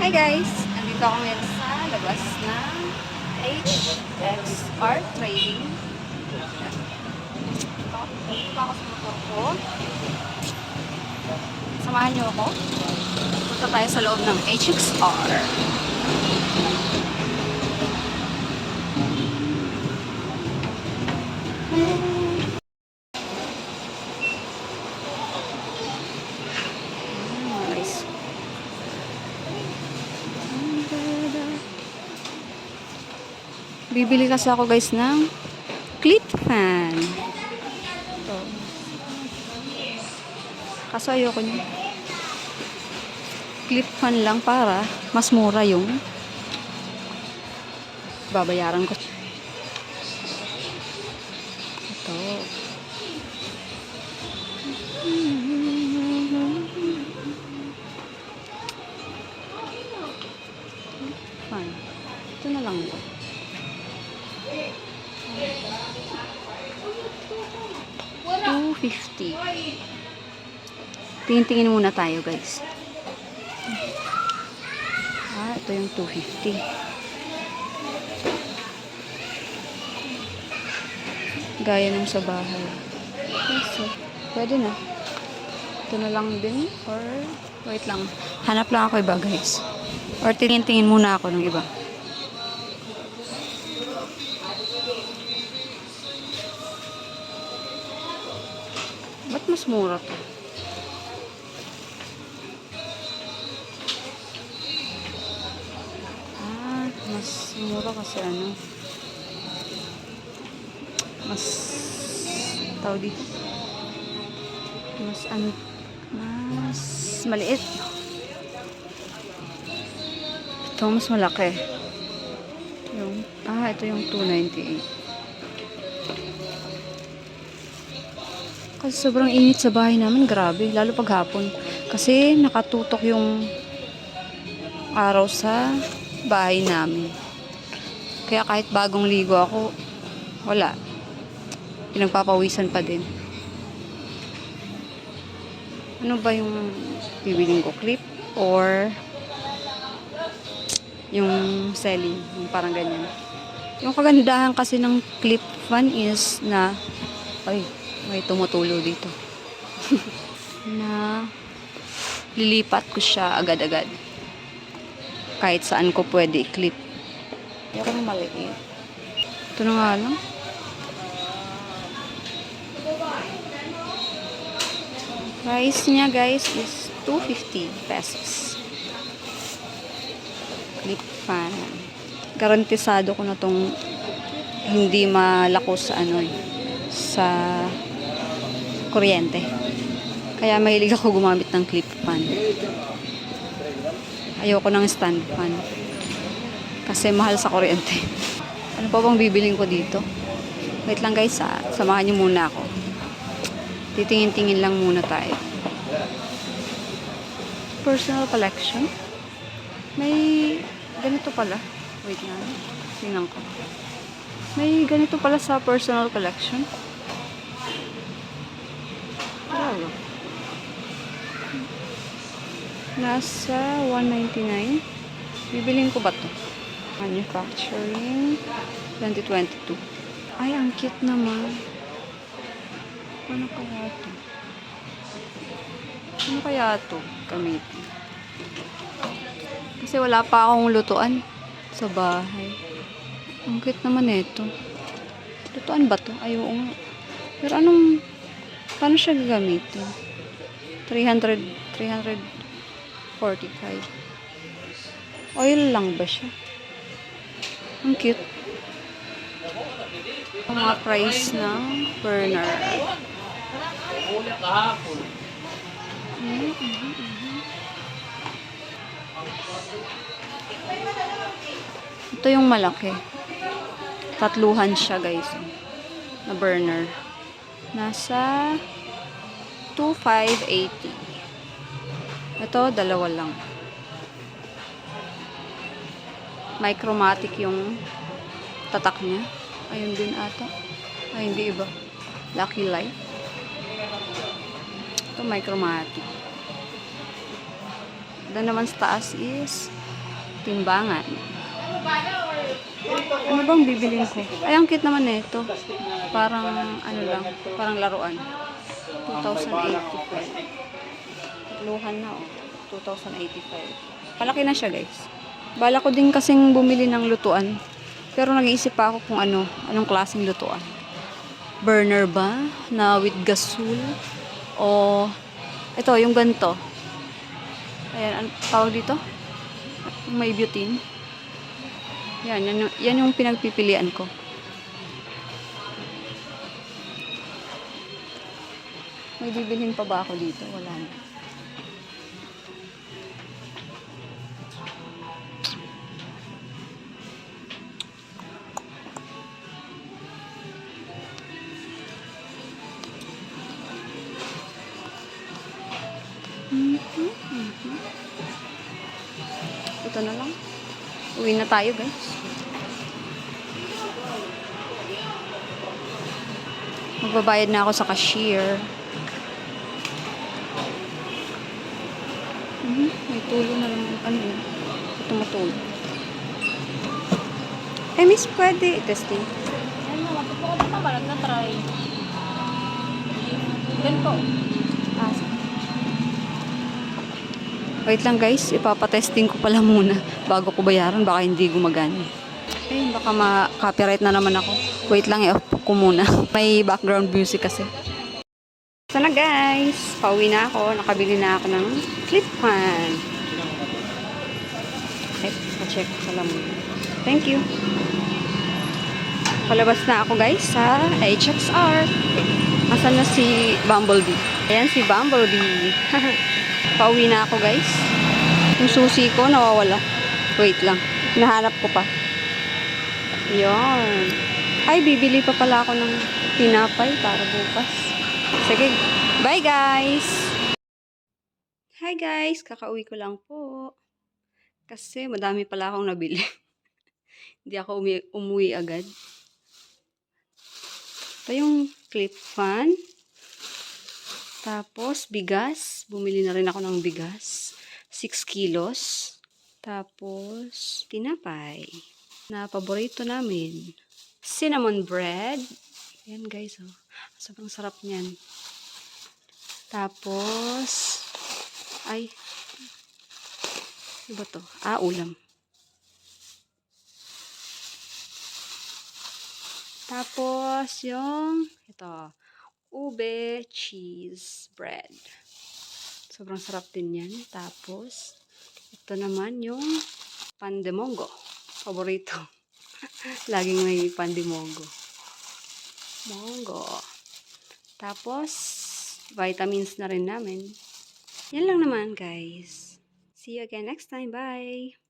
Hi guys! Nandito ako ngayon sa labas ng HXR Trading. Dito ako sa motor ko. Samahan niyo ako. Punta tayo sa loob ng HXR. Nice. Bibili kasi ako guys ng clip fan. Ito. Kaso ayoko niya. Clip fan lang para mas mura yung babayaran ko. Ito. Fan. Ito na lang ito. $250. Tingin-tingin muna tayo guys. Ito yung $250. Gaya nung sa bahay. So, pwede na. Ito na lang din. Or, wait lang. Hanap lang ako iba guys. Or tingin-tingin muna ako ng iba. Ba't mas mura to? Mas mura kasi ano. Mas tawag dito. Mas maliit. Ito mas malaki. Ito yung $298. Kasi sobrang init sa bahay namin, grabe, lalo pag hapon. Kasi nakatutok yung araw sa bahay namin. Kaya kahit bagong ligo ako, wala. Pinagpapawisan pa din. Ano ba yung bibiling ko? Clip or yung selling? Yung parang ganyan. Yung kagandahan kasi ng clip fan is na may tumutulo dito. Na lilipat ko siya agad-agad. Kahit saan ko pwede i-clip. Ayoko nang maliit. Ito na nga lang. Price niya guys is 250 pesos. Clip fan. Garantisado ko na tong hindi malako sa sa kuryente. Kaya mahilig ako gumamit ng clip fan. Ayoko ng stand fan. Kasi mahal sa kuryente. Ano pa bang bibiling ko dito? Wait lang guys, samahan niyo muna ako. Titingin-tingin lang muna tayo. Personal collection. May ganito pala. Wait lang. Tingnan ko. May ganito pala sa personal collection. Wow. Nasa $199. Bibiling ko ba to? Manufacturing 2022. Ay, ang cute naman. Ano kaya to? Ano kaya to? Gamitin. Kasi wala pa akong lutuan sa bahay. Ang cute naman ito. Lutuan ba to? Ay, oo nga. Pero paano siya gagamitin? 345. Oil lang ba siya? Ang cute. Ang mga price ng burner. Ito yung malaki. Tatluhan siya guys. Na burner. Nasa 2,580. Ito, dalawa lang. Micromatic yung tatak niya. Ayun din ata. Ay, hindi iba. Lucky Light. Ito, micromatic. Doon naman sa taas is timbangan. Ano bang bibilin ko? Ay, ang cute naman nito. Parang, ano lang, parang laruan. 2,085. Luhan na, oh. 2,085. Malaki na siya, guys. Bala ko din kasing bumili ng lutuan. Pero nag-iisip pa ako kung anong klaseng lutuan. Burner ba? Na with gasol? O, ito, yung ganito. Ayan, ano tawag dito? May butane. Yan yung pinagpipilian ko. May bibilhin pa ba ako dito? Wala na. Ito na lang. Uwi na tayo, guys. Magbabayad na ako sa cashier. May tulo na lang. Ano yun? Tumutulo. Miss, pwede testing. Ayun mo, matutuwa ko na balag na try. Ganito. Wait lang, guys. Ipapatesting ko pala muna bago ko bayaran. Baka hindi gumagana. Baka ma-copyright na naman ako. Wait lang, i-off ko muna. May background music kasi. So na, guys. Pauwi na ako. Nakabili na ako ng clip fan. Okay, pa-check sa lamun. Thank you. Palabas na ako, guys, sa HXR. Asan na si Bumblebee? Ayan si Bumblebee. Pauwi na ako, guys. Yung susi ko nawawala. Wait lang. Hinahanap ko pa. Yun. Ay, bibili pa pala ako ng tinapay para bukas. Sige. Bye, guys! Hi, guys! Kakauwi ko lang po. Kasi madami pala akong nabili. Hindi ako umuwi agad. Ito yung clip fan. Tapos, bigas. Bumili na rin ako ng bigas. 6 kilos. Tapos, tinapay. Na paborito namin. Cinnamon bread. Ayan, guys. Oh. Sobrang sarap niyan. Tapos, ay, ano ba to? Ulam. Tapos, ito, ube cheese bread. Sobrang sarap din yan. Tapos, ito naman yung pandemongo. Paborito. Laging may pandemongo. Mongo. Tapos, vitamins na rin namin. Yan lang naman, guys. See you again next time. Bye!